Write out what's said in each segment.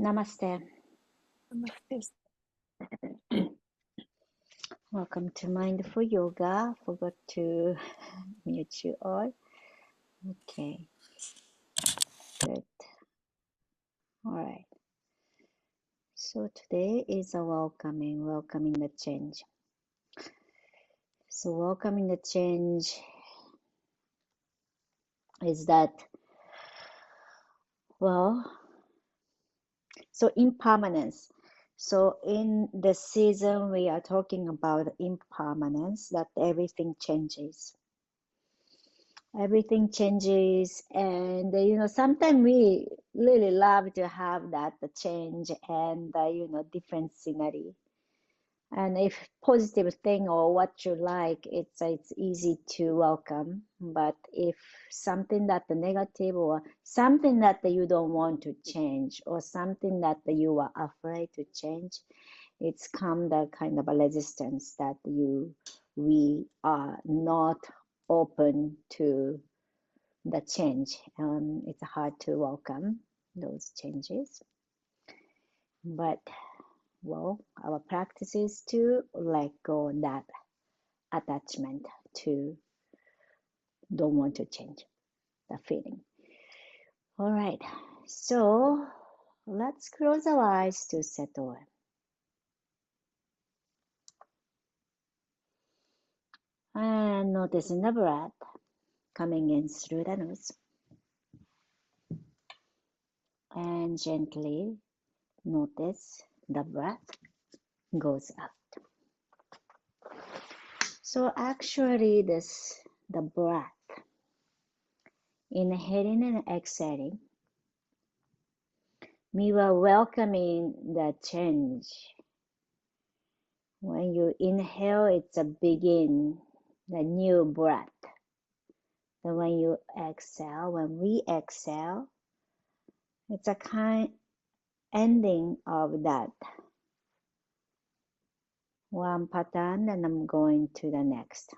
Namaste. Namaste. Welcome to Mindful Yoga. Forgot to mute you all. Okay, good. All right. So today is a welcoming the change. So welcoming the change is that, well, so impermanence. So in the season we are talking about impermanence, that everything changes. Everything changes, and sometimes we really love to have that the change and different scenery. And if positive thing or what you like, it's easy to welcome. But if something that the negative or something that you don't want to change or something that you are afraid to change, it's come the kind of a resistance that we are not open to the change. It's hard to welcome those changes. But, well, our practice is to let go that attachment to don't want to change the feeling. All right, so let's close our eyes to settle. And noticing the breath coming in through the nose. And gently notice the breath goes out. So actually the breath, inhaling and exhaling, we were welcoming the change. When you inhale, it's a begin, the new breath. And when you exhale, when we exhale, it's a kind ending of that one pattern, and I'm going to the next.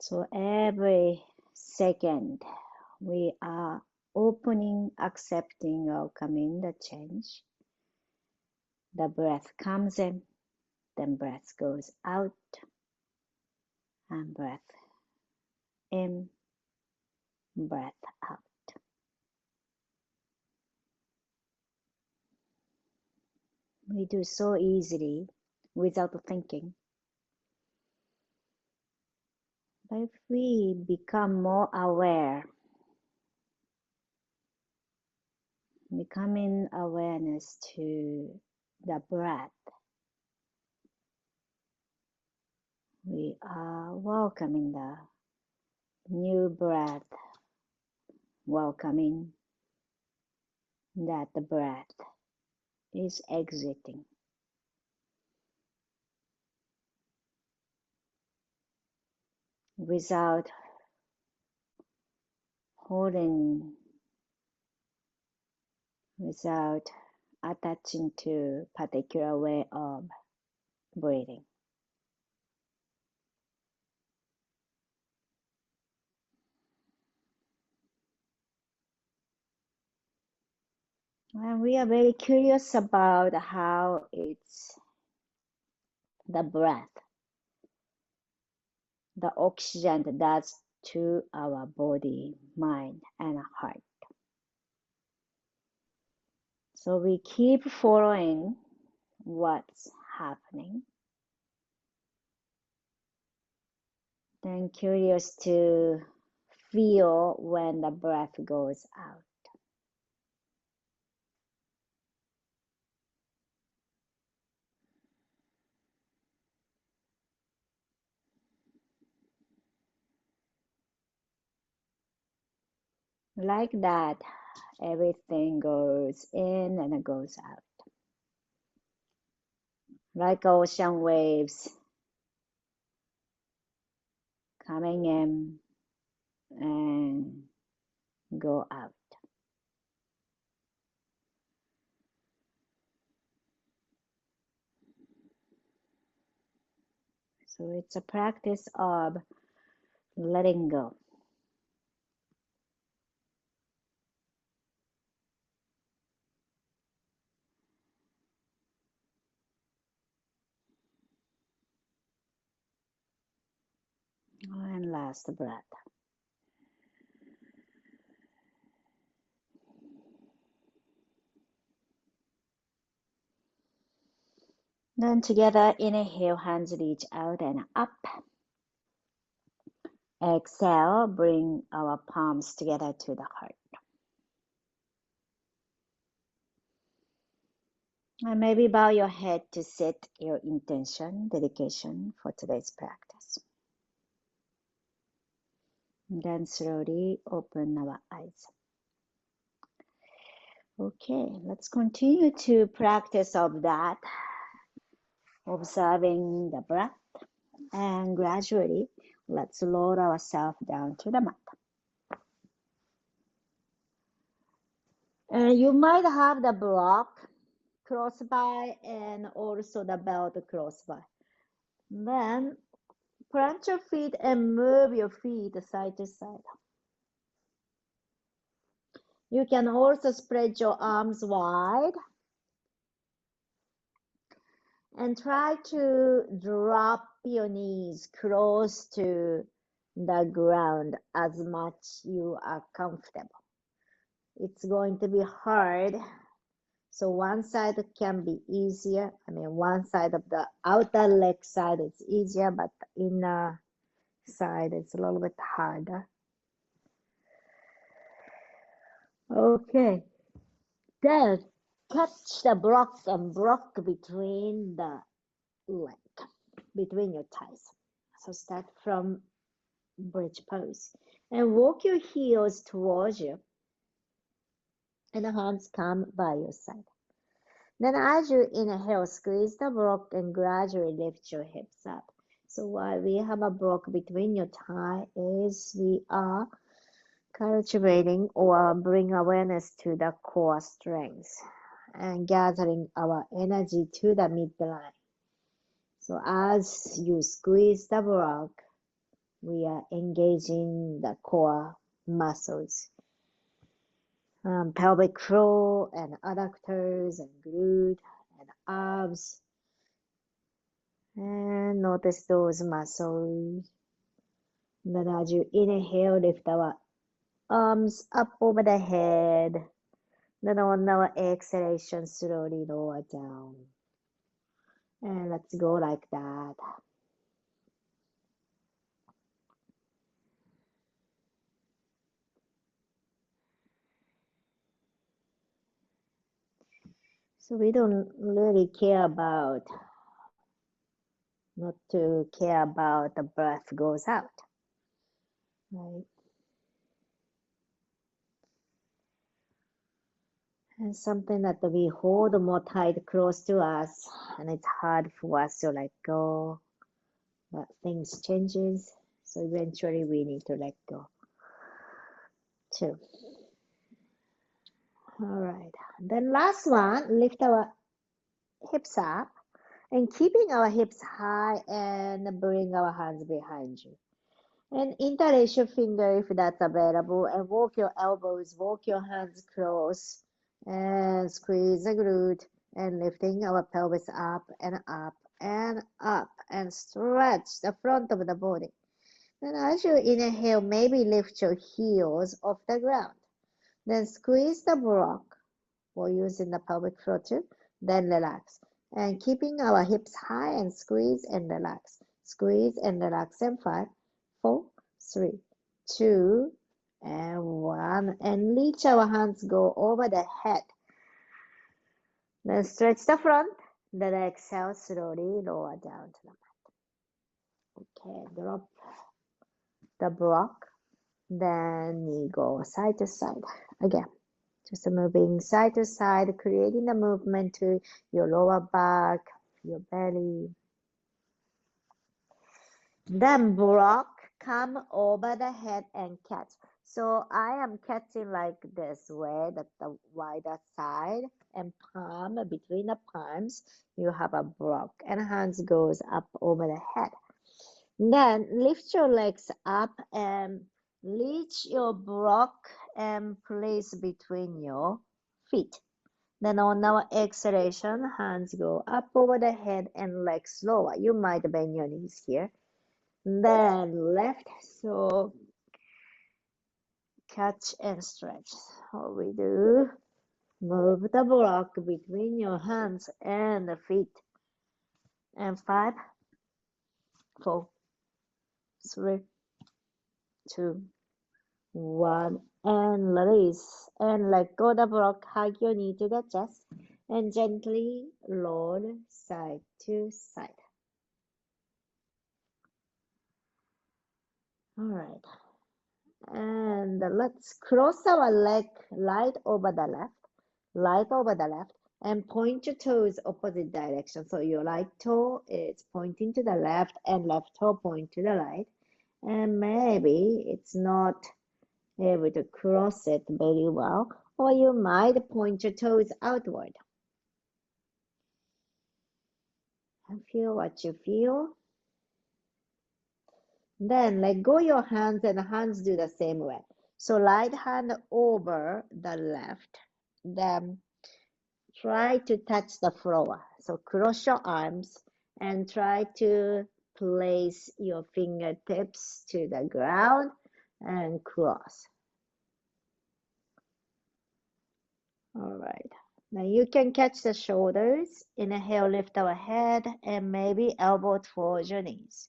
So every second we are opening, accepting, welcoming the change. The breath comes in, then breath goes out, and breath in, breath out. We do so easily without thinking. But if we become more aware, becoming awareness to the breath, we are welcoming the new breath, welcoming that the breath is exiting. Without holding, without attaching to particular way of breathing. And we are very curious about how it's the breath, the oxygen does to our body, mind, and heart. So we keep following what's happening. Then curious to feel when the breath goes out. Like that, everything goes in and it goes out. Like ocean waves coming in and go out. So it's a practice of letting go. Last breath. Then together, inhale, hands reach out and up. Exhale, bring our palms together to the heart. And maybe bow your head to set your intention, dedication for today's practice. And then slowly open our eyes. Okay, let's continue to practice of that, observing the breath, and gradually let's lower ourselves down to the mat. And you might have the block close by and also the belt close by. Then plant your feet and move your feet side to side. You can also spread your arms wide and try to drop your knees close to the ground as much you are comfortable. It's going to be hard. So one side can be easier. One side of the outer leg side is easier, but the inner side is a little bit harder. Okay. Then catch the block and block between the leg, between your thighs. So start from bridge pose and walk your heels towards you and the hands come by your side. Then as you inhale, squeeze the block and gradually lift your hips up. So while we have a block between your thighs, we are cultivating or bring awareness to the core strength and gathering our energy to the midline. So as you squeeze the block, we are engaging the core muscles, pelvic floor and adductors and glute and abs. And notice those muscles. Then as you inhale, lift our arms up over the head. Then on our exhalation, slowly lower down. And let's go like that. So we don't really care about, not to care about the breath goes out, right? And something that we hold more tight close to us, and it's hard for us to let go, but things changes, so eventually we need to let go too. All right, then last one, lift our hips up and keeping our hips high and bring our hands behind you. And interlace your finger if that's available and walk your elbows, walk your hands close and squeeze the glute and lifting our pelvis up and up and up and stretch the front of the body. Then as you inhale, maybe lift your heels off the ground. Then squeeze the block. We're using the pelvic floor too. Then relax. And keeping our hips high and squeeze and relax. Squeeze and relax in 5, 4, 3, 2, and 1. And reach our hands go over the head. Then stretch the front. Then exhale slowly, lower down to the mat. Okay, drop the block. Then knee go side to side again. Just moving side to side, creating a movement to your lower back, your belly. Then block, come over the head and catch. So I am catching like this way, that the wider side and palm, between the palms, you have a block and hands goes up over the head. Then lift your legs up and reach your block and place between your feet. Then on our exhalation, hands go up over the head and legs lower. You might bend your knees here. Then left, so catch and stretch. So we do move the block between your hands and the feet. And 5, 4, 3, 2, 1, and release. And let go the block, hug your knee to the chest, and gently roll side to side. All right. And let's cross our leg right over the left, and point your toes opposite direction. So your right toe is pointing to the left and left toe point to the right. And maybe it's not able to cross it very well, or you might point your toes outward. And feel what you feel. Then let go your hands, and hands do the same way. So right hand over the left, then try to touch the floor. So cross your arms and try to place your fingertips to the ground and cross. All right. Now you can catch the shoulders. Inhale, lift our head, and maybe elbow towards your knees.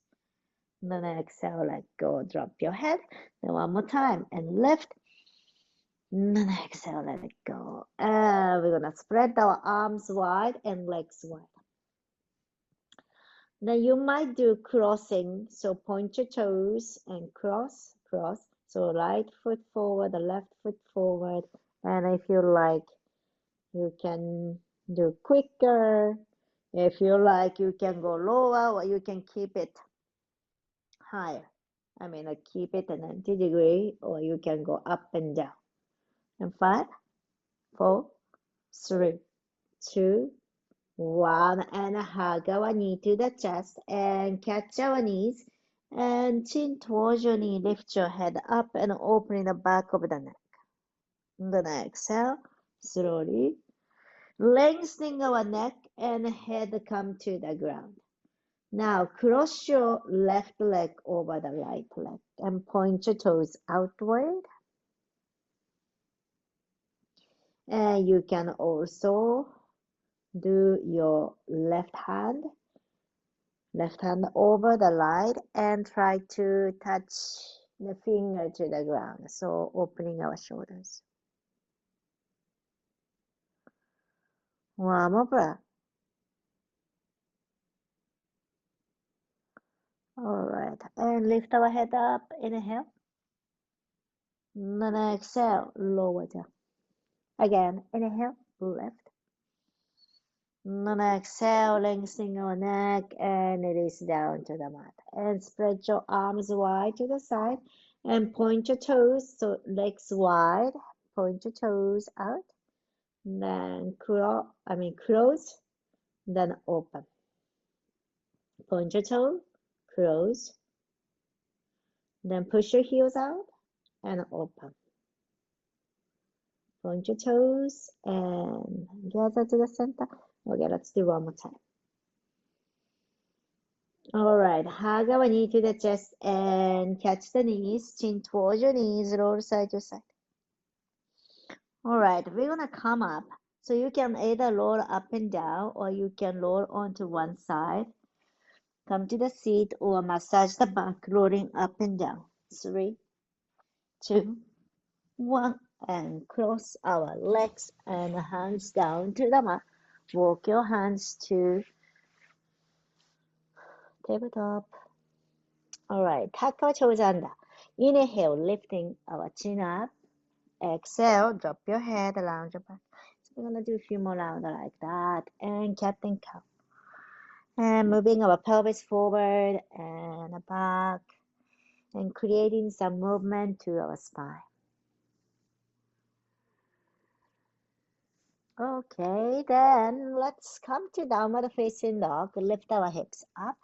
Then exhale, let go, drop your head. Then one more time, and lift. Then exhale, let it go. And we're gonna spread our arms wide and legs wide. Now you might do crossing, so point your toes and cross, cross. So right foot forward, the left foot forward. And if you like, you can do quicker. If you like, you can go lower, or you can keep it higher. I mean, like keep it at 90 degree, or you can go up and down. And 5, 4, 3, 2, 1, and hug our knee to the chest and catch our knees and chin towards your knee. Lift your head up and open the back of the neck. Then exhale slowly, lengthening our neck and head come to the ground. Now cross your left leg over the right leg and point your toes outward. And you can also do your left hand over the right and try to touch the finger to the ground. So opening our shoulders. One more breath. All right, and lift our head up. Inhale. Then exhale, lower down. Again, inhale, lift. Then exhale, lengthening our neck and release down to the mat. And spread your arms wide to the side and point your toes, so legs wide. Point your toes out. Then close, then open. Point your toe, close. Then push your heels out and open. Point your toes and gather to the center. Okay, let's do one more time. All right, hug our knee to the chest and catch the knees, chin towards your knees, roll side to side. All right, we're gonna come up. So you can either roll up and down or you can roll onto one side. Come to the seat or massage the back, rolling up and down. 3, 2, 1, and cross our legs and hands down to the mat. Walk your hands to tabletop. All right, tuck our toes under. Inhale, lifting our chin up. Exhale, drop your head, lounge your back. So we're gonna do a few more rounds like that, and cat and cow. And moving our pelvis forward and back, and creating some movement to our spine. Okay, then let's come to downward facing dog. Lift our hips up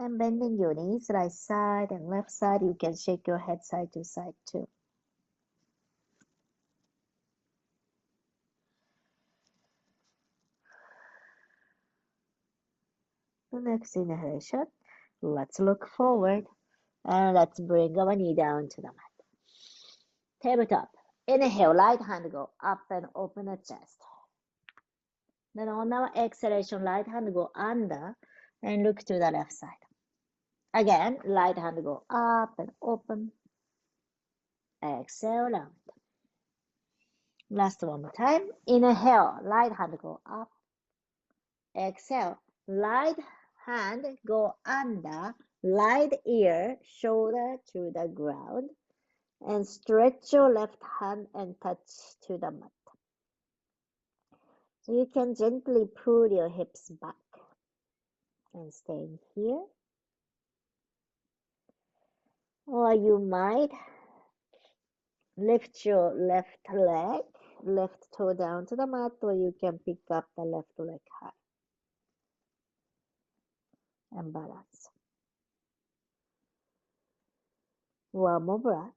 and bending your knees, right side and left side. You can shake your head side to side too. The next inhalation, let's look forward. And let's bring our knee down to the mat. Tabletop. Inhale, right hand go up and open the chest. Then on our exhalation, right hand go under and look to the left side. Again, right hand go up and open. Exhale out. Last one more time. Inhale, right hand go up. Exhale, right hand go under, right ear, shoulder to the ground. And stretch your left hand and touch to the mat. So you can gently pull your hips back and stay here. Or you might lift your left leg, left toe down to the mat, or you can pick up the left leg high and balance. One more breath.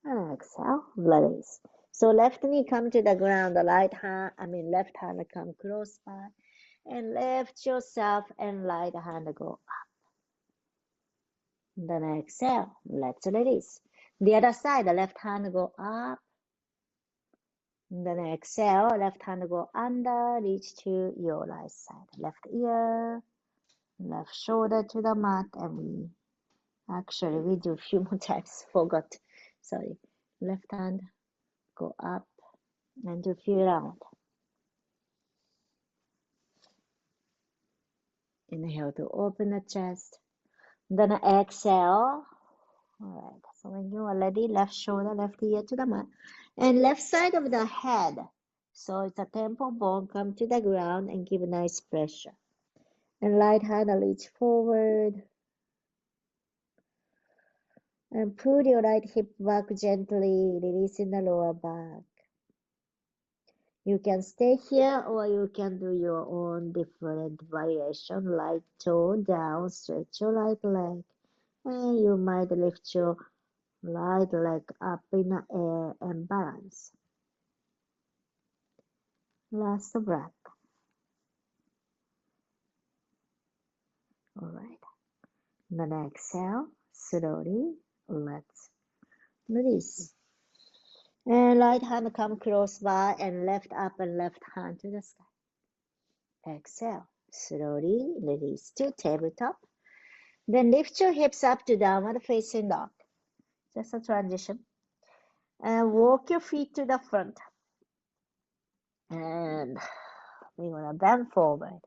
And exhale, release. So left knee come to the ground, the left hand come close by. And lift yourself and right hand go up. Then exhale, let's release. The other side, the left hand go up. Then exhale, left hand go under, reach to your right side. Left ear, left shoulder to the mat, and we do a few more times, forgot. Sorry. Left hand go up and do a few rounds. Inhale to open the chest. Then exhale. All right, so when you are ready, left shoulder, left ear to the mat, and left side of the head. So it's a temple bone, come to the ground and give a nice pressure. And right hand reach forward. And pull your right hip back gently, releasing the lower back. You can stay here or you can do your own different variation. Right toe down, stretch your right leg. And you might lift your right leg up in the air and balance. Last breath. All right. Then exhale, slowly, let's release. And right hand come close by and left up and left hand to the sky. Exhale, slowly release to tabletop. Then lift your hips up to downward facing dog. Just a transition. And walk your feet to the front. And we're gonna bend forward.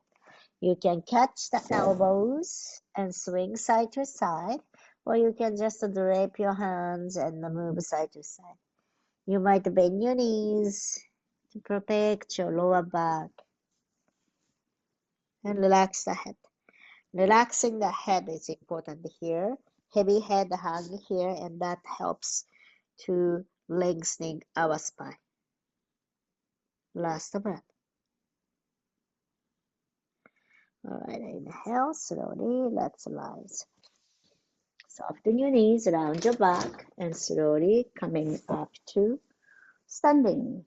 You can catch the elbows and swing side to side, or you can just drape your hands and move side to side. You might bend your knees to protect your lower back and relax the head. Relaxing the head is important here. Heavy head hang here, and that helps to lengthening our spine. Last breath. All right, inhale slowly. Let's rise. Soften your knees, round your back, and slowly coming up to standing.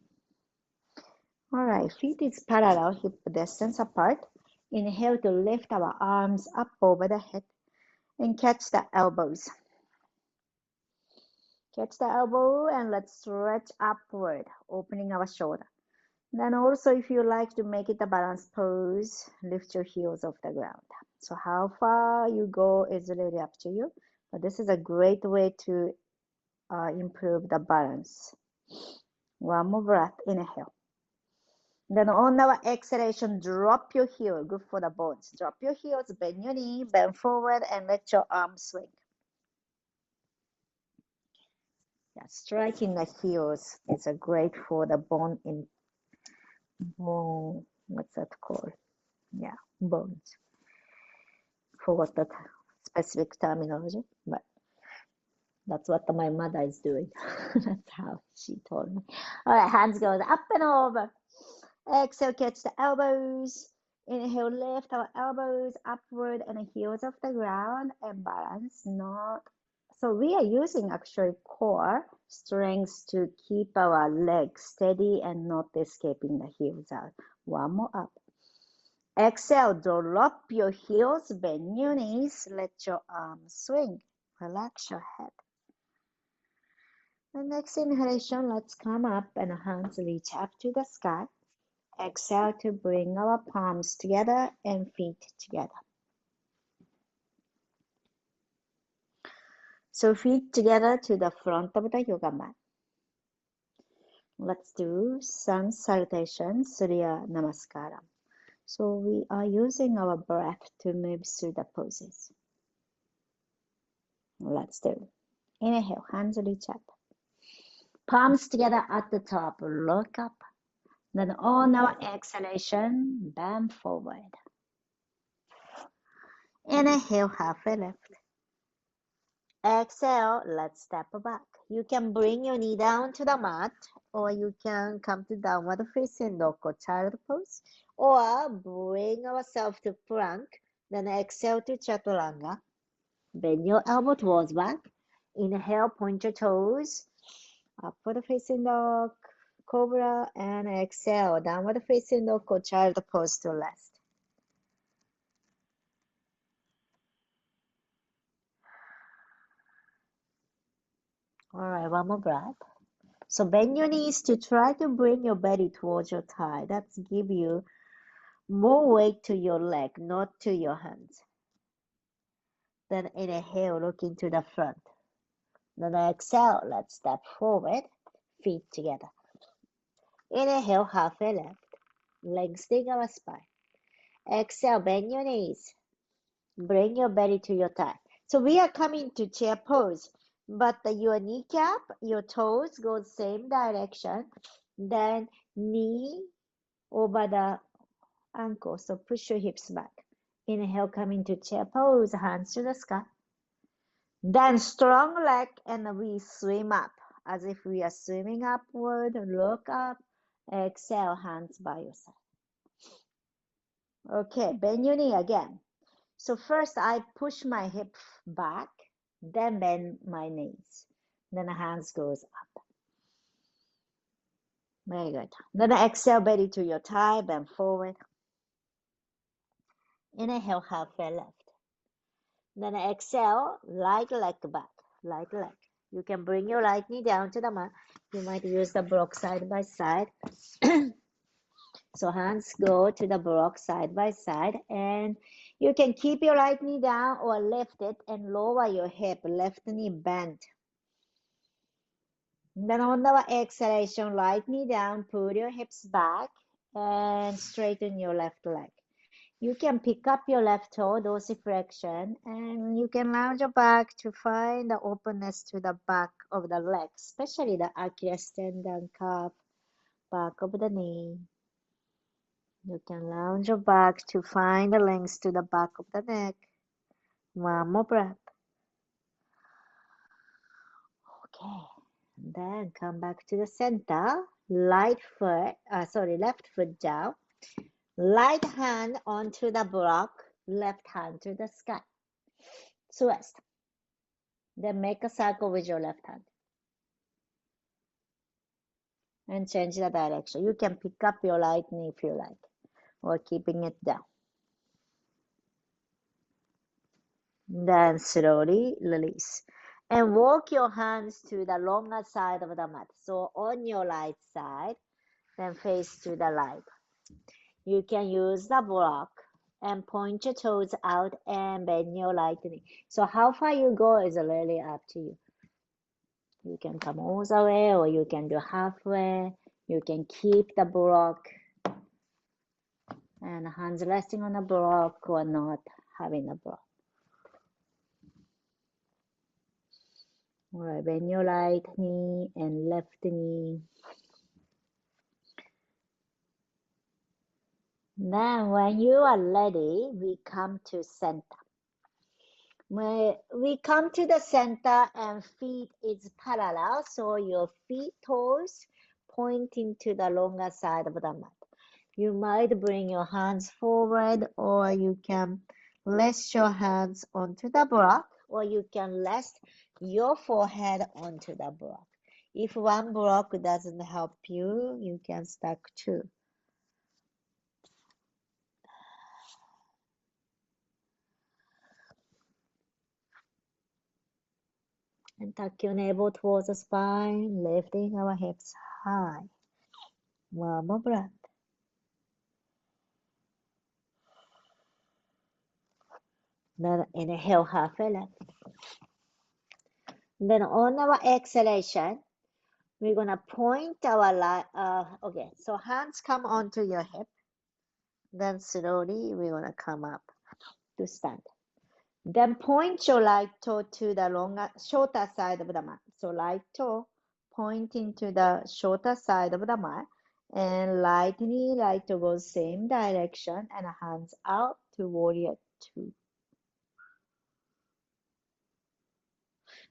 All right, feet is parallel, hip distance apart. Inhale to lift our arms up over the head and catch the elbows. Catch the elbow and let's stretch upward, opening our shoulder. Then also, if you like to make it a balanced pose, lift your heels off the ground. So how far you go is really up to you, but this is a great way to improve the balance. One more breath, inhale. Then on our exhalation, drop your heel, good for the bones. Drop your heels, bend your knee, bend forward, and let your arms swing. Yeah, striking the heels is a great for the bone in bone. What's that called? Yeah, bones. Forgot the specific terminology, but that's what my mother is doing. That's how she told me. All right, hands goes up and over. Exhale, catch the elbows. Inhale, lift our elbows upward and the heels off the ground and balance. So we are using actually core strength to keep our legs steady and not escaping the heels out. One more up. Exhale, drop your heels, bend your knees, let your arms swing. Relax your head. The next inhalation, let's come up and hands reach up to the sky. Exhale to bring our palms together and feet together. So feet together to the front of the yoga mat. Let's do sun salutation, Surya Namaskaram. So we are using our breath to move through the poses. Let's do. Inhale, hands reach up. Palms together at the top, look up. Then on our exhalation, bend forward. Inhale, halfway lift. Exhale, let's step back. You can bring your knee down to the mat, or you can come to downward facing dog or child pose, or bring ourselves to plank, then exhale to chaturanga. Bend your elbow towards back. Inhale, point your toes, upward facing dog, cobra, and exhale, downward facing dog or child pose to rest. All right, one more breath. So bend your knees to try to bring your belly towards your thigh. That's give you more weight to your leg, not to your hands. Then inhale, look into the front. Then exhale, let's step forward, feet together. Inhale, halfway left. Lengthening our spine. Exhale, bend your knees. Bring your belly to your thigh. So we are coming to chair pose, but your kneecap, your toes go same direction. Then knee over the ankle. So push your hips back. Inhale, come into chair pose, hands to the sky. Then strong leg and we swim up as if we are swimming upward. Look up. Exhale, hands by your side. Okay, bend your knee again. So first I push my hip back, then bend my knees. Then the hands goes up. Very good. Then exhale, belly to your thigh, bend forward. Inhale, halfway left. Then exhale, light leg back, light leg. You can bring your right knee down to the mat. You might use the block side by side. So hands go to the block side by side, and you can keep your right knee down or lift it and lower your hip, left knee bent. Then on the exhalation, right knee down, put your hips back and straighten your left leg. You can pick up your left toe, dorsiflexion, and you can lounge your back to find the openness to the back of the leg, especially the Achilles tendon, calf, back of the knee. You can lounge your back to find the length to the back of the neck. One more breath. Okay, and then come back to the center. Left foot down. Right hand onto the block, left hand to the sky. Twist. Then make a circle with your left hand. And change the direction. You can pick up your right knee if you like, or keeping it down. Then slowly release. And walk your hands to the longer side of the mat. So on your right side, then face to the right. You can use the block and point your toes out and bend your right knee. So how far you go is really up to you. You can come all the way, or you can do halfway. You can keep the block and hands resting on the block or not having a block. All right, bend your right knee and left knee. Then when you are ready, we come to center. We come to the center and feet is parallel, so your feet toes pointing to the longer side of the mat. You might bring your hands forward, or you can rest your hands onto the block, or you can rest your forehead onto the block. If one block doesn't help you, you can stack two. And tuck your navel towards the spine, lifting our hips high. One more breath. Then inhale, halfway lift. Then on our exhalation, we're gonna point our okay. So hands come onto your hip. Then slowly we're gonna come up to stand. Then point your right toe to the shorter side of the mat. So right toe pointing to the shorter side of the mat, and right knee, right toe goes same direction, and hands out to warrior two.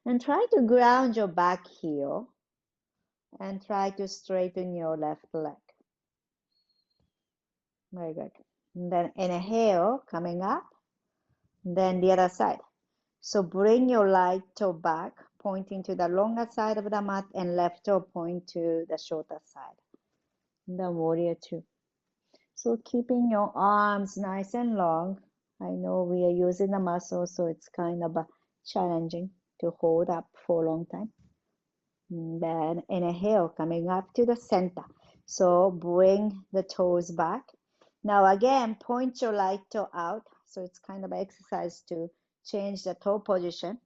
And try to ground your back heel and try to straighten your left leg. Very good. And then inhale, coming up, then the other side. So bring your right toe back, pointing to the longer side of the mat, and left toe point to the shorter side. The warrior two. So keeping your arms nice and long. I know we are using the muscle, so it's kind of challenging to hold up for a long time. And then inhale, coming up to the center. So bring the toes back. Now again, point your right toe out. So it's kind of exercise to change the toe position.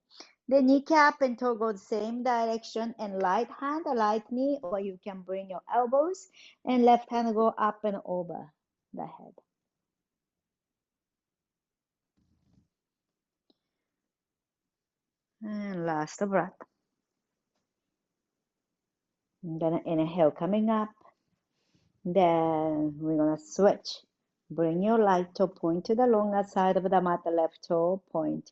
The kneecap and toe go the same direction, and right hand, the right knee, or you can bring your elbows, and left hand go up and over the head. And last breath. And then inhale, coming up. Then we're gonna switch. Bring your right toe point to the longer side of the mat, the left toe point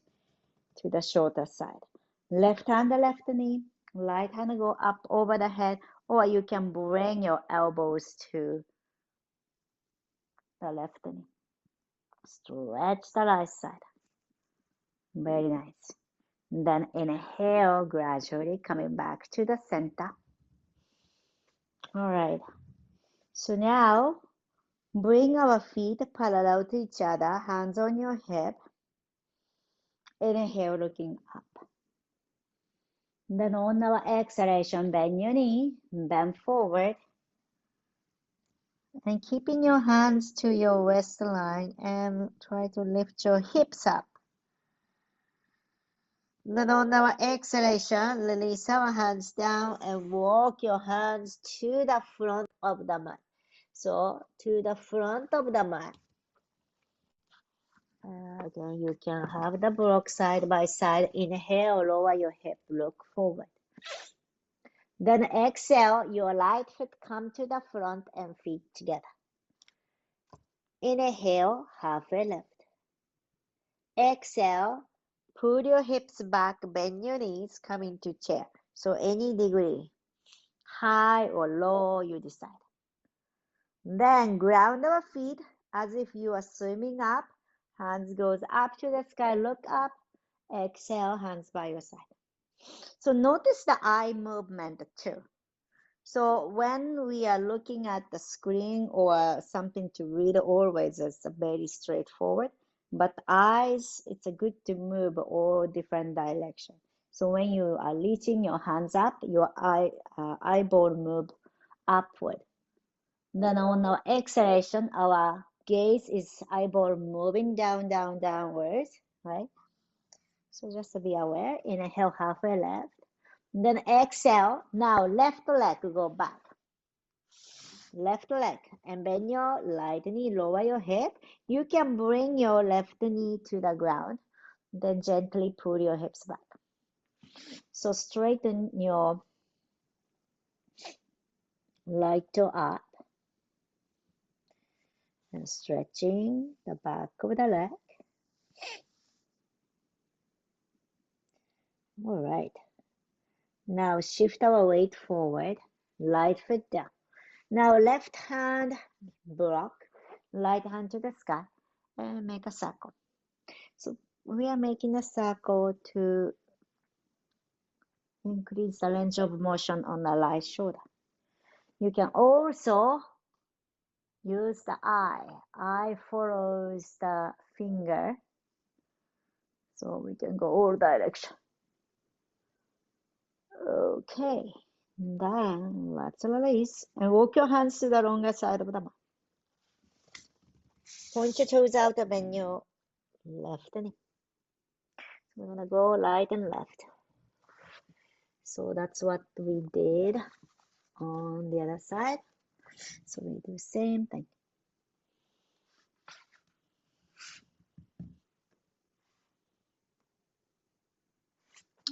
to the shorter side. Left hand, the left knee, right hand go up over the head, or you can bring your elbows to the left knee. Stretch the right side. Very nice. Then inhale, gradually coming back to the center. All right. So now bring our feet parallel to each other, hands on your hip. Inhale, looking up. Then on our exhalation, bend your knee, bend forward. And keeping your hands to your waistline and try to lift your hips up. Then on our exhalation, release our hands down and walk your hands to the front of the mat. So to the front of the mat. Again, you can have the block side by side. Inhale, lower your hip, look forward. Then exhale, your right foot come to the front and feet together. Inhale, halfway lift. Exhale, pull your hips back, bend your knees, come into chair. So any degree, high or low, you decide. Then ground our feet as if you are swimming up. Hands goes up to the sky, look up. Exhale, hands by your side. So notice the eye movement too. So when we are looking at the screen or something to read, always it's very straightforward. But eyes, it's a good to move all different directions. So when you are reaching your hands up, your eyeball move upward. Then on our exhalation, our gaze is eyeball moving down, down, downwards, right? So just to be aware, inhale halfway left. Then exhale, now left leg go back. Left leg and bend your right knee, lower your hip. You can bring your left knee to the ground, then gently pull your hips back. So straighten your right toe up and stretching the back of the leg. All right. Now shift our weight forward, right foot down. Now left hand block, right hand to the sky, and make a circle. So we are making a circle to increase the range of motion on the right shoulder. You can also use the eye. Eye follows the finger. So we can go all direction. Okay. Then let's release and walk your hands to the longer side of the mat. Point your toes out and bend your left knee. We're gonna go right and left. So that's what we did on the other side. So we do same thing.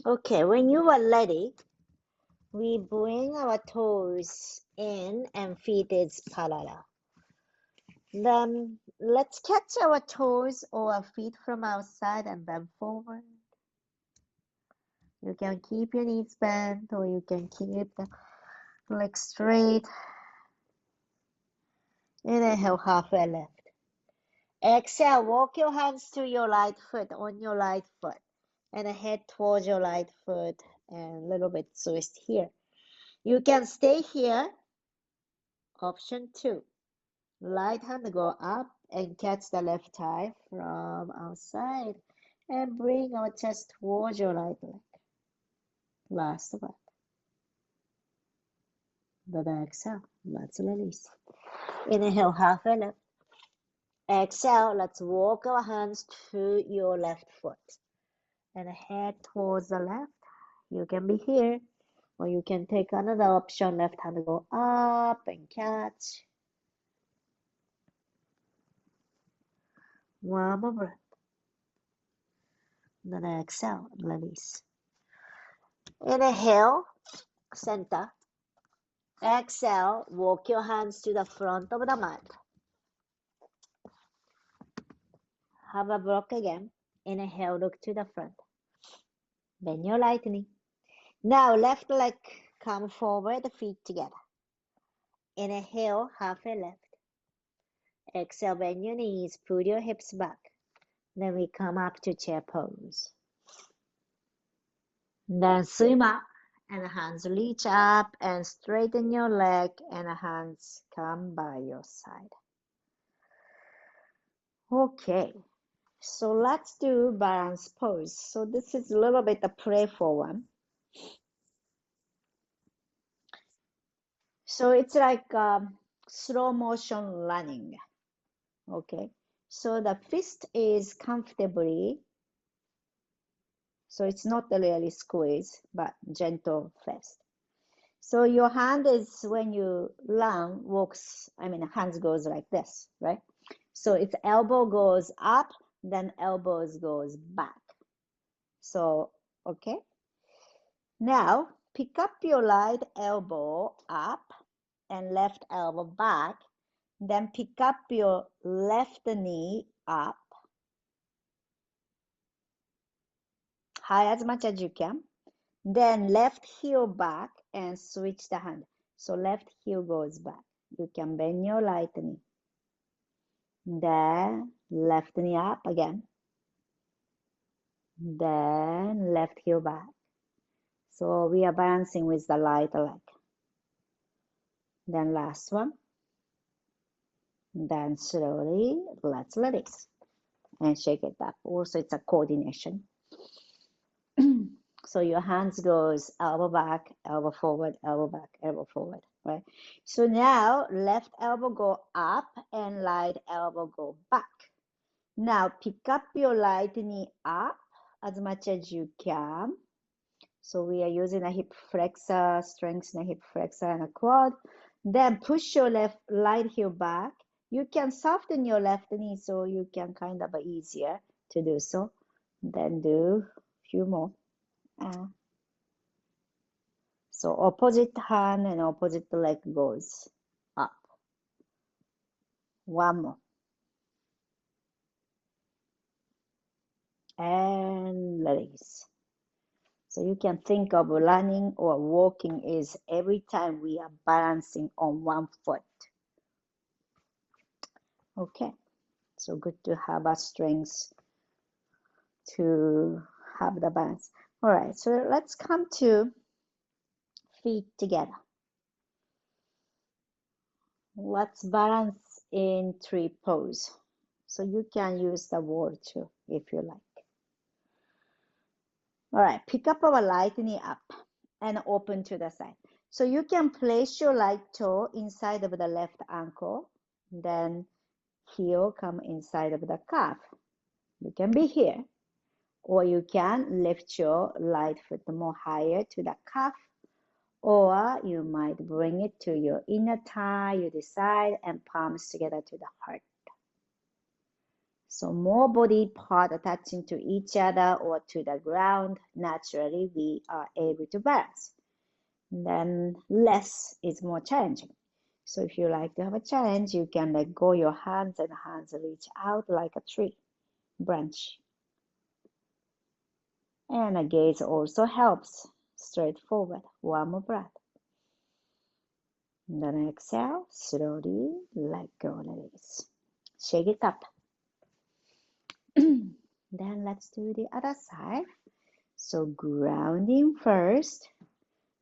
Okay, when you are ready, we bring our toes in and feet is parallel. Then let's catch our toes or our feet from outside and bend forward. You can keep your knees bent or you can keep the legs straight. Inhale, halfway left. Exhale, walk your hands to your right foot, on your right foot. And head towards your right foot and a little bit twist here. You can stay here. Option 2. Right hand go up and catch the left thigh from outside and bring our chest towards your right leg. Last breath. Then exhale. Let's release. Inhale, halfway left. Exhale, let's walk our hands to your left foot and head towards the left. You can be here, or you can take another option. Left hand go up and catch. One more breath. Then exhale, release. Inhale, center. Exhale, walk your hands to the front of the mat. Have a block again. Inhale, look to the front. Bend your right knee. Now left leg come forward, feet together. Inhale, halfway left. Exhale, bend your knees, put your hips back. Then we come up to chair pose. Then swim up and hands reach up and straighten your leg and hands come by your side. Okay, so let's do balance pose. So this is a little bit a playful one. So it's like slow motion running. Okay, so the fist is comfortably, so it's not really squeeze, but gentle fist. So your hand is, when you run, walks, hands goes like this, right? So its elbow goes up, then elbows goes back. So, okay. Now, pick up your right elbow up and left elbow back. Then pick up your left knee up, high as much as you can. Then left heel back and switch the hand. So left heel goes back. You can bend your right knee. Then left knee up again. Then left heel back. So we are balancing with the right leg. Then last one. Then slowly let's release and shake it up. Also, it's a coordination. So your hands goes elbow back, elbow forward, elbow back, elbow forward, right? So now left elbow go up and right elbow go back. Now pick up your right knee up as much as you can. So we are using a hip flexor, strengthen a hip flexor and a quad. Then push your right heel back. You can soften your left knee so you can kind of easier to do so. Then do a few more. So opposite hand and opposite leg goes up. One more. And release. So you can think of running or walking is every time we are balancing on one foot. Okay, so good to have a strength to have the balance. All right, so let's come to feet together. Let's balance in tree pose. So you can use the wall too if you like. All right, pick up our right knee up and open to the side. So you can place your right toe inside of the left ankle, then heel come inside of the calf. You can be here, or you can lift your right foot more higher to the calf, or you might bring it to your inner thigh, you decide, and palms together to the heart. So more body part attaching to each other or to the ground, naturally we are able to balance. Then less is more challenging. So if you like to have a challenge, you can let go your hands and hands reach out like a tree branch. And a gaze also helps. Straightforward. One more breath. Then exhale, slowly let go, release. Shake it up. Then let's do the other side. So grounding first,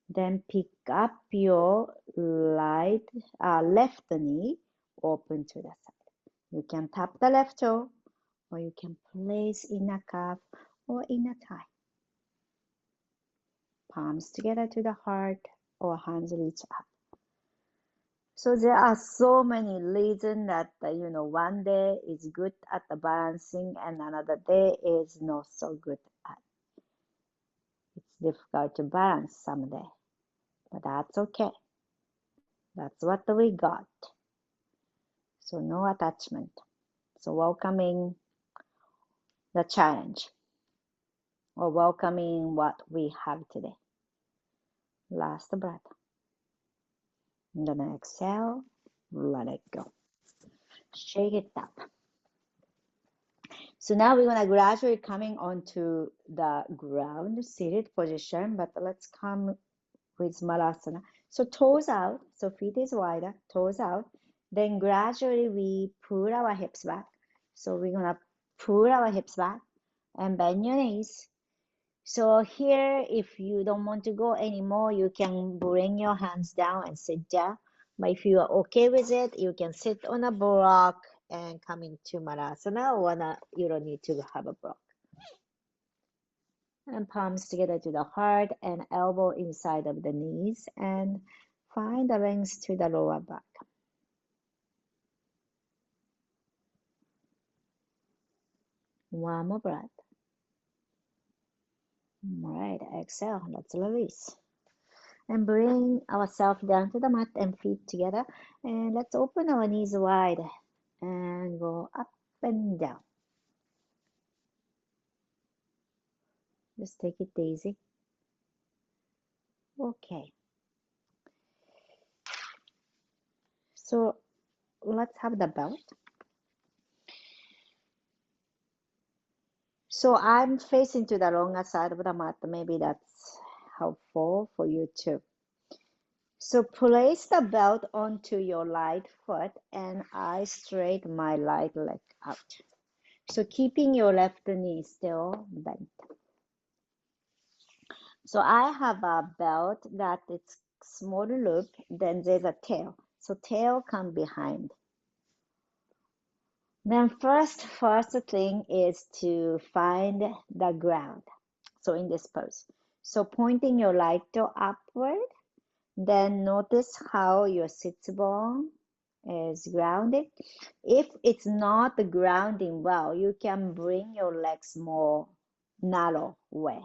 then pick up your left knee, open to the side. You can tap the left toe, or you can place inner calf or inner thigh. Palms together to the heart, or hands reach up. So there are so many reasons that, one day is good at the balancing and another day is not so good at. It's difficult to balance someday, but that's okay. That's what we got. So no attachment. So welcoming the challenge, or welcoming what we have today. Last breath. And then exhale, let it go. Shake it up. So now we're gonna gradually coming onto the ground seated position, but let's come with Malasana. So toes out, so feet is wider, toes out. Then gradually we pull our hips back. So we're gonna pull our hips back and bend your knees. So here, if you don't want to go anymore, you can bring your hands down and sit down. But if you are okay with it, you can sit on a block and come into Malasana, or you don't need to have a block. And palms together to the heart and elbow inside of the knees, and find the length to the lower back. One more breath. All right, exhale, let's release. And bring ourselves down to the mat and feet together. And let's open our knees wide and go up and down. Just take it easy. Okay. So let's have the belt. So I'm facing to the longer side of the mat. Maybe that's helpful for you too. So place the belt onto your right foot, and I straighten my right leg out. So keeping your left knee still bent. So I have a belt that it's small loop, then there's a tail. So tail come behind. Then first thing is to find the ground. So in this pose. So pointing your right toe upward, then notice how your sits bone is grounded. If it's not grounding well, you can bring your legs more narrow way.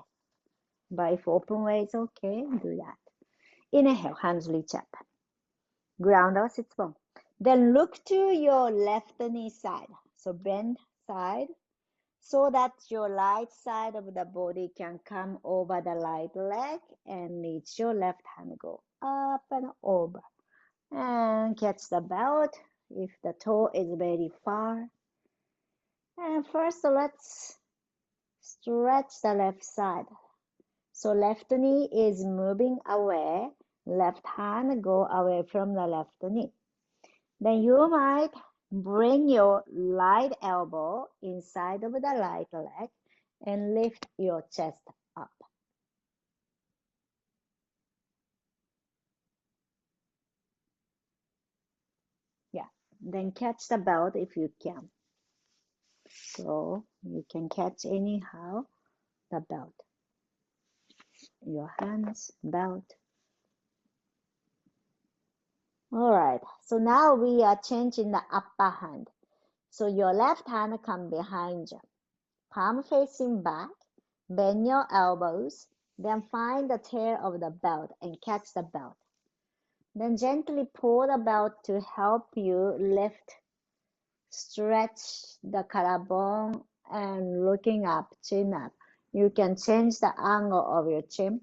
But if open way is okay, do that. Inhale, hands reach up. Ground our sits bone. Then look to your left knee side. So bend side so that your right side of the body can come over the right leg and reach your left hand, go up and over. And catch the belt if the toe is very far. And first let's stretch the left side. So left knee is moving away, left hand go away from the left knee. Then you might bring your right elbow inside of the right leg and lift your chest up. Yeah, then catch the belt if you can. So you can catch anyhow the belt. your hands, belt. All right, so now we are changing the upper hand. So your left hand come behind you, palm facing back, bend your elbows, then find the tail of the belt and catch the belt. Then gently pull the belt to help you lift, stretch the collarbone and looking up, chin up. You can change the angle of your chin.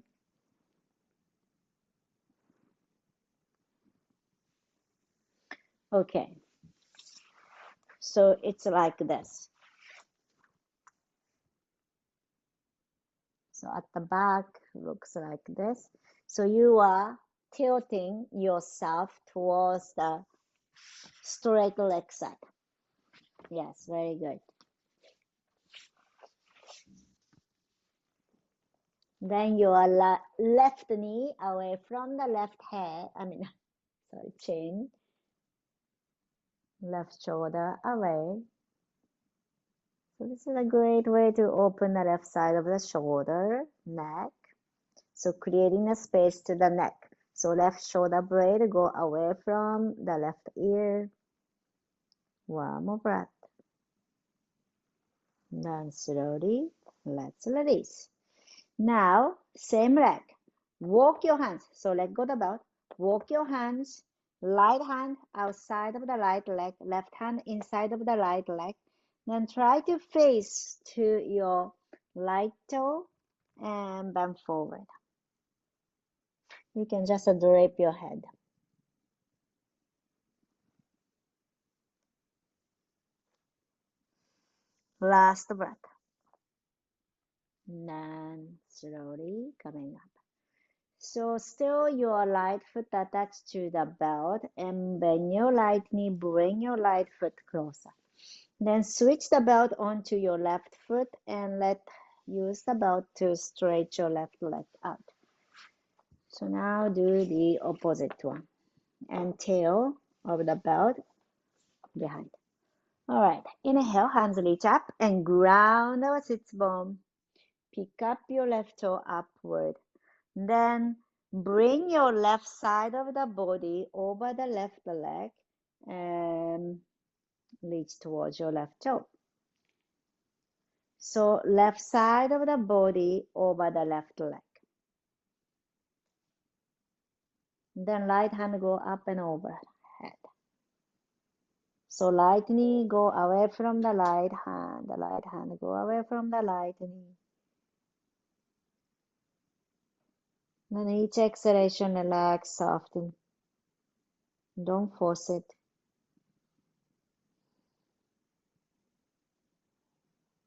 Okay, so it's like this. So at the back looks like this. So you are tilting yourself towards the straight leg side. Yes, very good. Then your left knee away from the left head, sorry, chin, left shoulder away. So this is a great way to open the left side of the shoulder, neck. So creating a space to the neck. So left shoulder blade go away from the left ear. One more breath. Then slowly, let's release. Now, same leg. Walk your hands. So let go the belt. Walk your hands. Right hand outside of the right leg. Left hand inside of the right leg. Then try to face to your right toe and bend forward. You can just drape your head. Last breath. Then slowly coming up. So still your right foot attached to the belt and bend your right knee, bring your right foot closer. Then switch the belt onto your left foot and use the belt to stretch your left leg out. So now do the opposite one and tail of the belt behind. All right, inhale, hands reach up and ground our sits bone. Pick up your left toe upward. Then bring your left side of the body over the left leg and reach towards your left toe. So left side of the body over the left leg. Then right hand go up and over head. So right knee go away from the right hand go away from the right knee. Then each exhalation, relax, soften. Don't force it.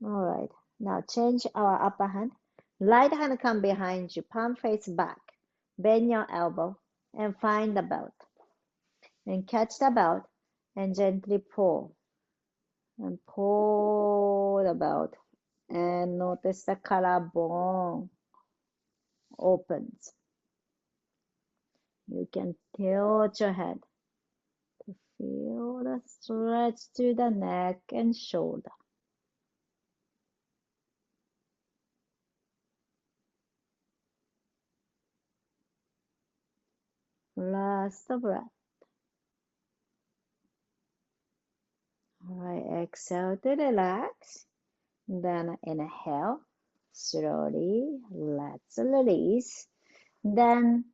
All right, now change our upper hand. Right hand come behind you, palm face back. Bend your elbow and find the belt. And catch the belt and gently pull. And pull the belt. And notice the collarbone opens. You can tilt your head to feel the stretch to the neck and shoulder. Last breath. All right, exhale to relax. Then inhale, slowly, let's release. Then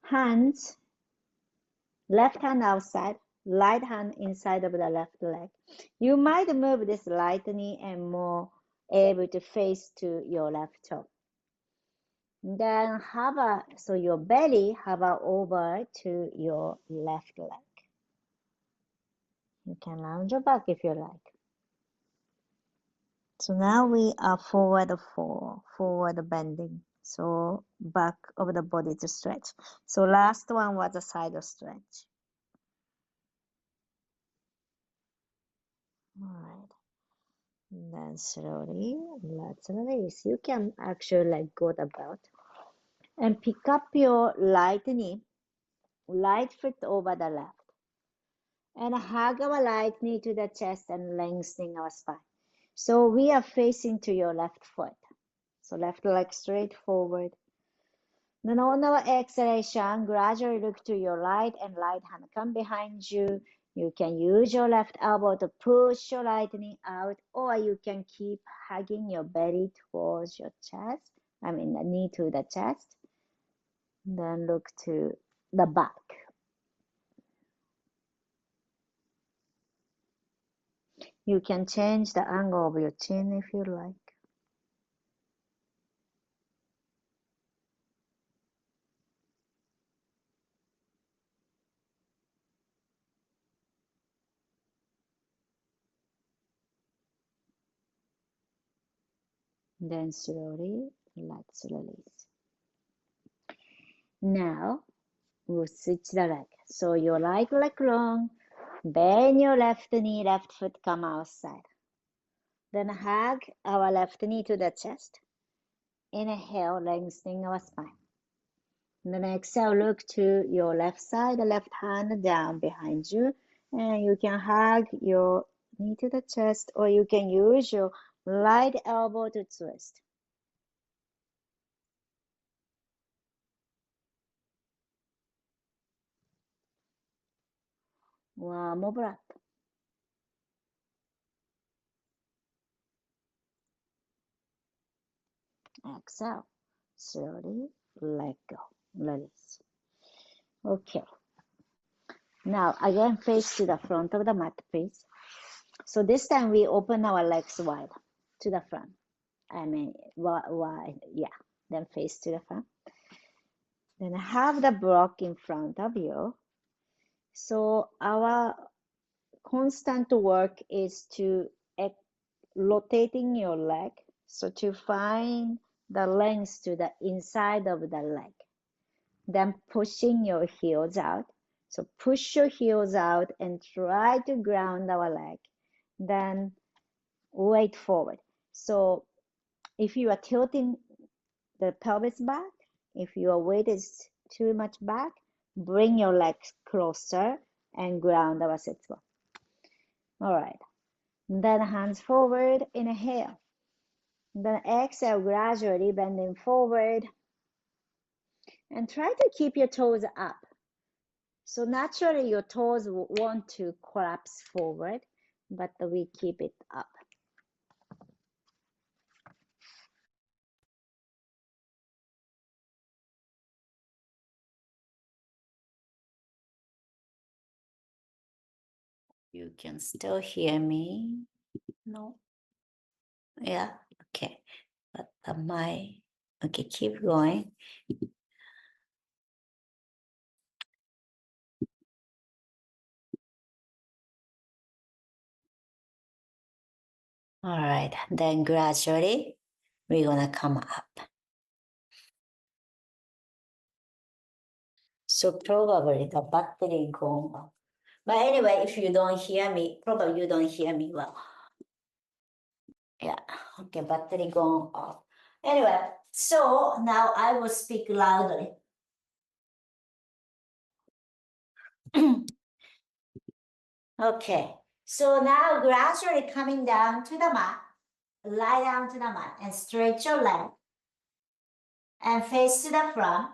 hands, left hand outside, right hand inside of the left leg. You might move this right knee and more able to face to your left toe. Then hover, so your belly hover over to your left leg. You can lounge your back if you like. So now we are forward bending. So back of the body to stretch. So last one was a side stretch. All right. And then slowly, let's release. You can actually let go the belt and pick up your right knee, right foot over the left. And hug our right knee to the chest and lengthening our spine. So we are facing to your left foot. So left leg straight forward. Then on our exhalation, gradually look to your right and right hand come behind you. You can use your left elbow to push your right knee out, or you can keep hugging your belly towards your chest. I mean, the knee to the chest. Then look to the back. You can change the angle of your chin if you like. Then slowly let's release. Now we'll switch the leg. So your right leg long, bend your left knee, left foot come outside. Then hug our left knee to the chest. Inhale, lengthening our spine. Then exhale, look to your left side, the left hand down behind you. And you can hug your knee to the chest, or you can use your right elbow to twist. One more breath. Exhale. Slowly let go. Release. Okay. Now again, face to the front of the mat, please. So this time we open our legs wide to the front. I mean, wide, yeah. Then face to the front. Then have the block in front of you. So our constant work is to rotating your leg. So to find the length to the inside of the leg. Then pushing your heels out. So push your heels out and try to ground our leg. Then weight forward. So if you are tilting the pelvis back, if your weight is too much back, bring your legs closer and ground our sit bone. All right. Then hands forward, inhale. Then exhale, gradually bending forward. And try to keep your toes up. So naturally your toes want to collapse forward, but we keep it up. You can still hear me? No? Yeah, okay. But okay, keep going. All right, then gradually we're gonna come up. So probably the battery going up. But anyway, if you don't hear me, probably you don't hear me well. Yeah, okay, battery going off. Anyway, so now I will speak loudly. Okay, so now gradually coming down to the mat, lie down to the mat and stretch your leg and face to the front.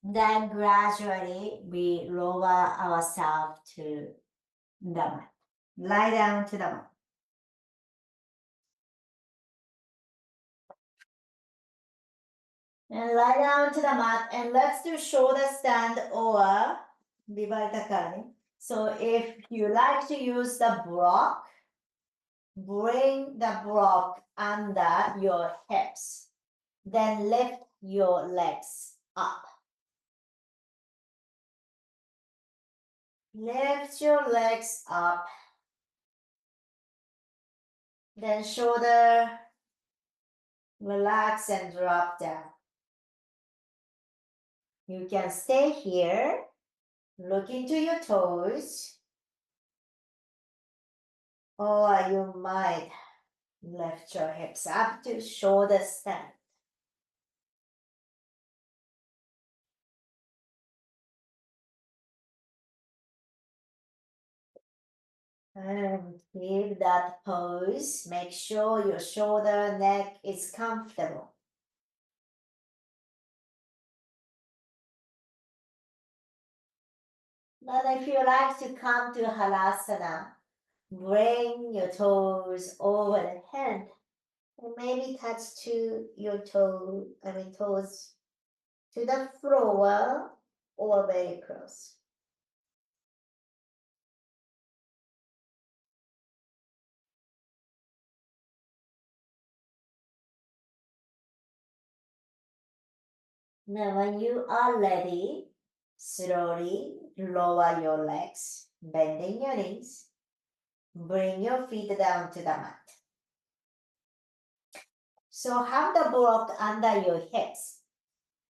Then gradually we lower ourselves to the mat. Lie down to the mat. And lie down to the mat and let's do shoulder stand or bharatanatyam. So if you like to use the block, bring the block under your hips. Then lift your legs up. Lift your legs up. Then shoulder, relax and drop down. You can stay here, look into your toes, or you might lift your hips up to shoulder stand. And keep that pose. Make sure your shoulder, neck is comfortable. Then if you like to come to Halasana, bring your toes over the hand and maybe touch to your toes to the floor or very close. Now, when you are ready, slowly lower your legs, bending your knees, bring your feet down to the mat. So have the block under your hips.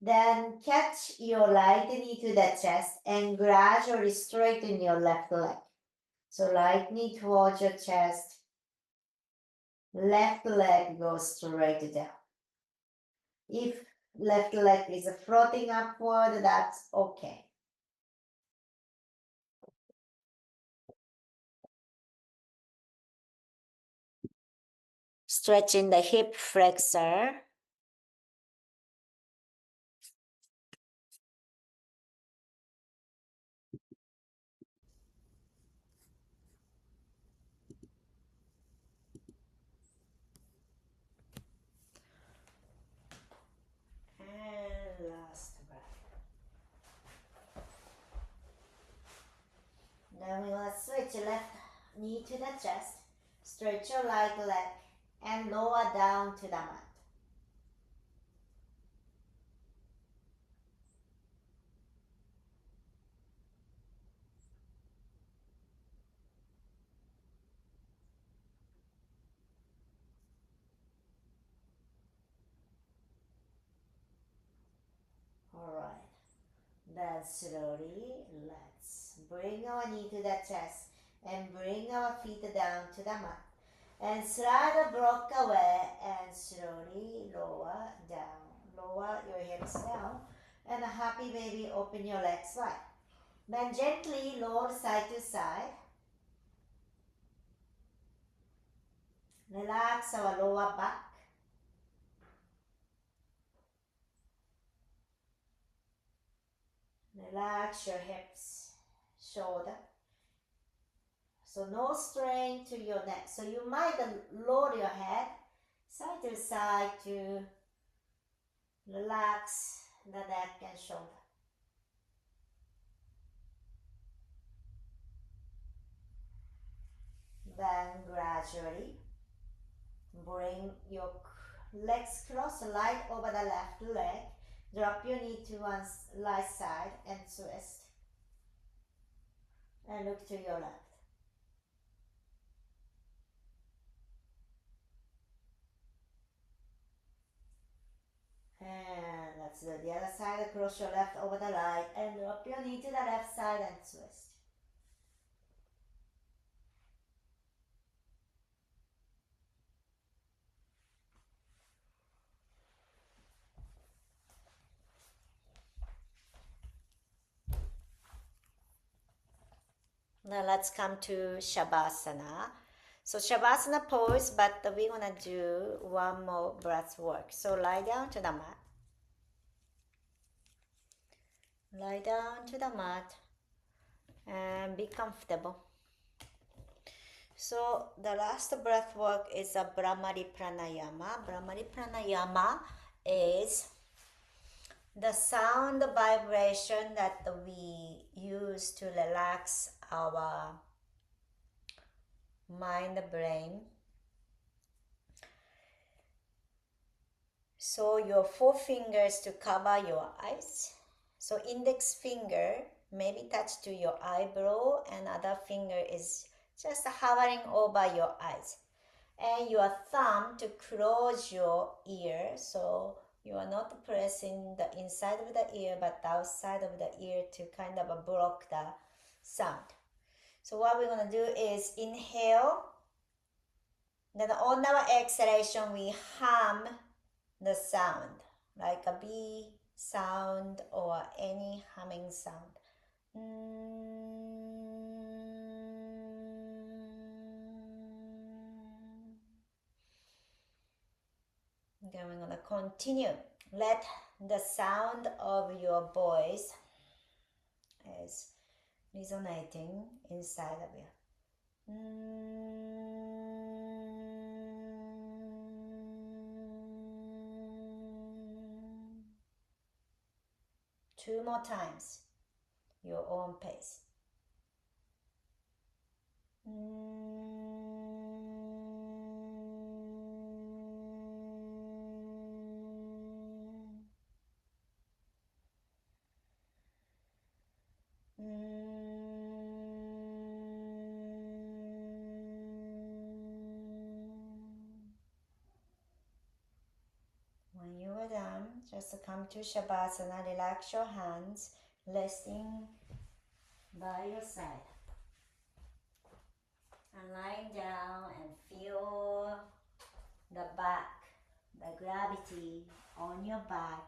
Then catch your right knee to the chest and gradually straighten your left leg. So right knee towards your chest, left leg goes straight down. If left leg is floating upward, that's okay. Stretching the hip flexor. And last breath. Then we want to switch left knee to the chest, stretch your right leg, and lower down to the mat. Alright, then slowly let's bring our knee to the chest and bring our feet down to the mat. And slide the block away and slowly lower down. Lower your hips down. And a happy baby, open your legs wide. Then gently roll side to side. Relax our lower back. Relax your hips, shoulder. So no strain to your neck. So you might lower your head side to side to relax the neck and shoulder. Then gradually bring your legs cross right over the left leg. Drop your knee to one right side and twist. And look to your left. And let's do the other side. Cross your left over the right and drop your knee to the left side and twist. Now let's come to Shavasana. So Shavasana pose, but we're gonna do one more breath work. So lie down to the mat. Lie down to the mat and be comfortable. So the last breath work is a Brahmari Pranayama. Brahmari Pranayama is the sound vibration that we use to relax our mind, brain. So your four fingers to cover your eyes. So index finger maybe touch to your eyebrow and other finger is just hovering over your eyes. And your thumb to close your ear. So you are not pressing the inside of the ear but the outside of the ear to kind of block the sound. So what we're going to do is inhale. Then on our exhalation we hum the sound like a bee sound or any humming sound. Then we're going to continue. Let the sound of your voice is resonating inside of you. 2 more times, your own pace. When you are done, just come to Shavasana, relax your hands, resting by your side. And lying down and feel the back, the gravity on your back.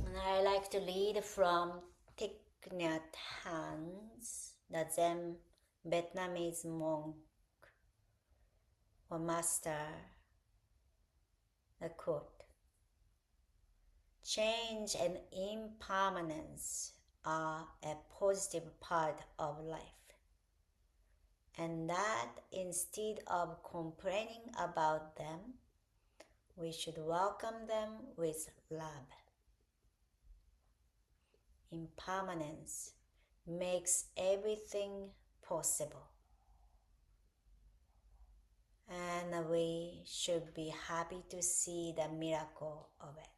And I like to lead from Thich Nhat Hanh's, the Zen Vietnamese monk or master, the quote: "Change and impermanence are a positive part of life, and that instead of complaining about them, we should welcome them with love. Impermanence makes everything possible, and we should be happy to see the miracle of it."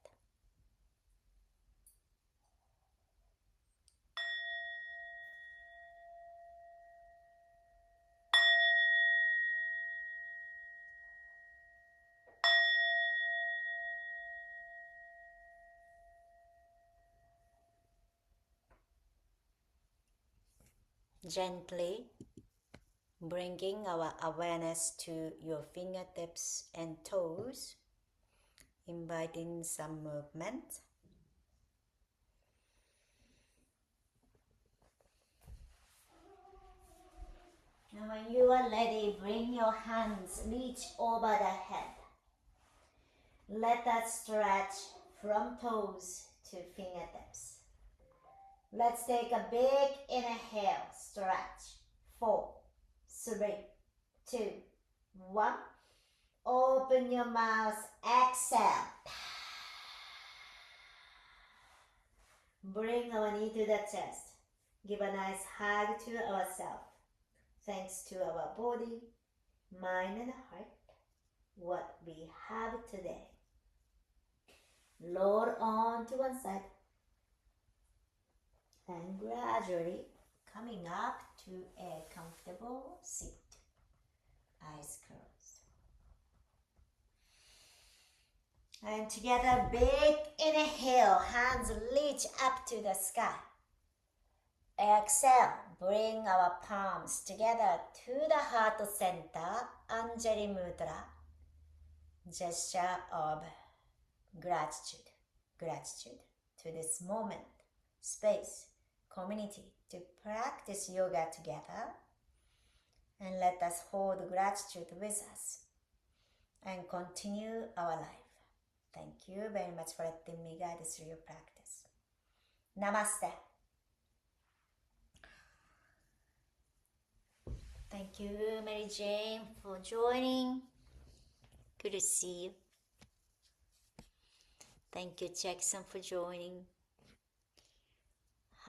Gently bringing our awareness to your fingertips and toes, inviting some movement. And when you are ready, bring your hands, reach over the head. Let us stretch from toes to fingertips. Let's take a big inhale, stretch. 4, 3, 2, 1. Open your mouth, exhale. Bring our knee to the chest. Give a nice hug to ourselves. Thanks to our body, mind and heart, what we have today. Lower on to one side. And gradually coming up to a comfortable seat. Eyes closed. And together, big inhale, hands reach up to the sky. Exhale, bring our palms together to the heart center, Anjali Mudra, gesture of gratitude. Gratitude to this moment, space, community to practice yoga together, and let us hold gratitude with us and continue our life. Thank you very much for letting me guide through your practice. Namaste. Thank you, Mary Jane, for joining. Good to see you. Thank you, Jackson, for joining.